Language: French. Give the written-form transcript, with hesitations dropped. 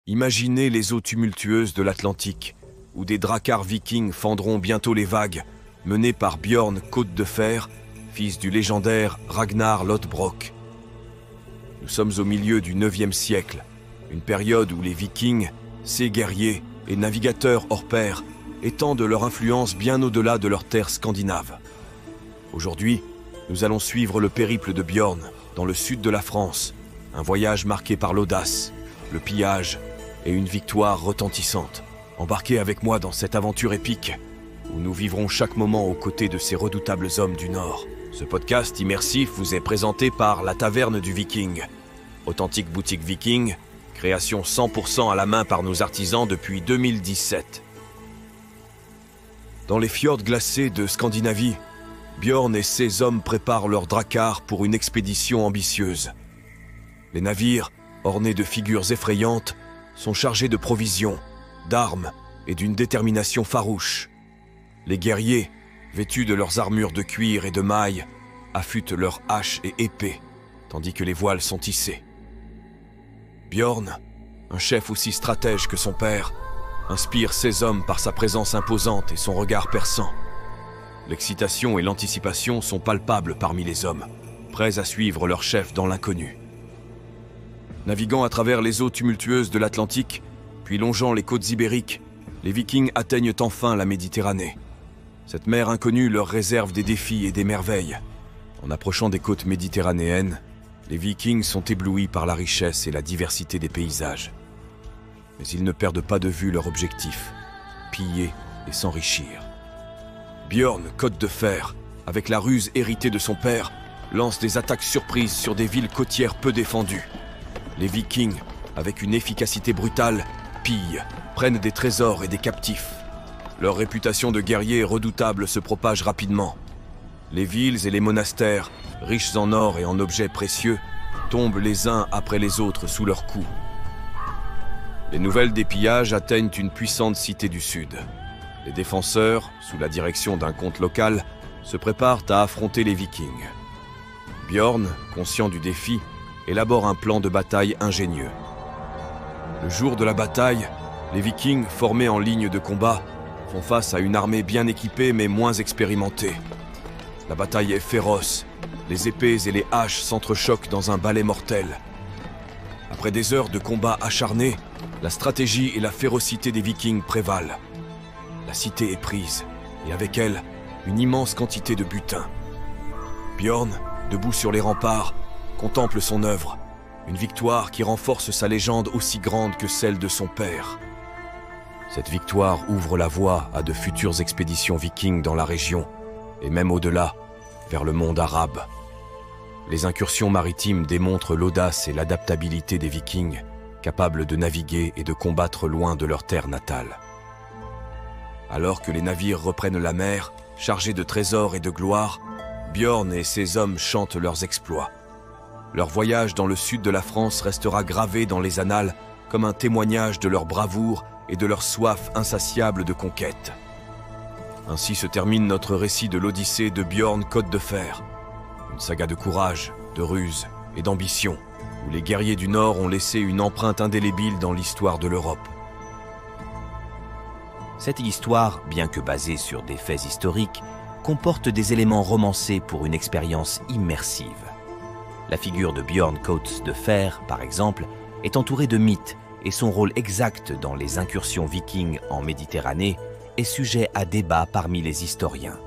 Imaginez les eaux tumultueuses de l'Atlantique, où des dracars vikings fendront bientôt les vagues, menés par Björn Côte de Fer, fils du légendaire Ragnar Lothbrok. Nous sommes au milieu du IXe siècle, une période où les vikings, ces guerriers et navigateurs hors pair, étendent leur influence bien au-delà de leurs terres scandinaves. Aujourd'hui, nous allons suivre le périple de Björn dans le sud de la France, un voyage marqué par l'audace, le pillage et une victoire retentissante. Embarquez avec moi dans cette aventure épique, où nous vivrons chaque moment aux côtés de ces redoutables hommes du Nord. Ce podcast immersif vous est présenté par La Taverne du Viking, authentique boutique viking, création 100% à la main par nos artisans depuis 2017. Dans les fjords glacés de Scandinavie, Björn et ses hommes préparent leur drakkar pour une expédition ambitieuse. Les navires, ornés de figures effrayantes, sont chargés de provisions, d'armes et d'une détermination farouche. Les guerriers, vêtus de leurs armures de cuir et de mailles, affûtent leurs haches et épées, tandis que les voiles sont tissées. Björn, un chef aussi stratège que son père, inspire ses hommes par sa présence imposante et son regard perçant. L'excitation et l'anticipation sont palpables parmi les hommes, prêts à suivre leur chef dans l'inconnu. Naviguant à travers les eaux tumultueuses de l'Atlantique, puis longeant les côtes ibériques, les Vikings atteignent enfin la Méditerranée. Cette mer inconnue leur réserve des défis et des merveilles. En approchant des côtes méditerranéennes, les Vikings sont éblouis par la richesse et la diversité des paysages. Mais ils ne perdent pas de vue leur objectif, piller et s'enrichir. Björn Côte de Fer, avec la ruse héritée de son père, lance des attaques surprises sur des villes côtières peu défendues. Les Vikings, avec une efficacité brutale, pillent, prennent des trésors et des captifs. Leur réputation de guerriers redoutables se propage rapidement. Les villes et les monastères, riches en or et en objets précieux, tombent les uns après les autres sous leurs coups. Les nouvelles des pillages atteignent une puissante cité du sud. Les défenseurs, sous la direction d'un comte local, se préparent à affronter les Vikings. Björn, conscient du défi, élabore un plan de bataille ingénieux. Le jour de la bataille, les Vikings, formés en ligne de combat, font face à une armée bien équipée mais moins expérimentée. La bataille est féroce, les épées et les haches s'entrechoquent dans un balai mortel. Après des heures de combat acharnés, la stratégie et la férocité des Vikings prévalent. La cité est prise, et avec elle, une immense quantité de butin. Björn, debout sur les remparts, contemple son œuvre, une victoire qui renforce sa légende aussi grande que celle de son père. Cette victoire ouvre la voie à de futures expéditions vikings dans la région, et même au-delà, vers le monde arabe. Les incursions maritimes démontrent l'audace et l'adaptabilité des Vikings, capables de naviguer et de combattre loin de leur terre natale. Alors que les navires reprennent la mer, chargés de trésors et de gloire, Björn et ses hommes chantent leurs exploits. Leur voyage dans le sud de la France restera gravé dans les annales comme un témoignage de leur bravoure et de leur soif insatiable de conquête. Ainsi se termine notre récit de l'Odyssée de Björn Côte de Fer, une saga de courage, de ruse et d'ambition, où les guerriers du Nord ont laissé une empreinte indélébile dans l'histoire de l'Europe. Cette histoire, bien que basée sur des faits historiques, comporte des éléments romancés pour une expérience immersive. La figure de Björn Côte de Fer, par exemple, est entourée de mythes et son rôle exact dans les incursions vikings en Méditerranée est sujet à débat parmi les historiens.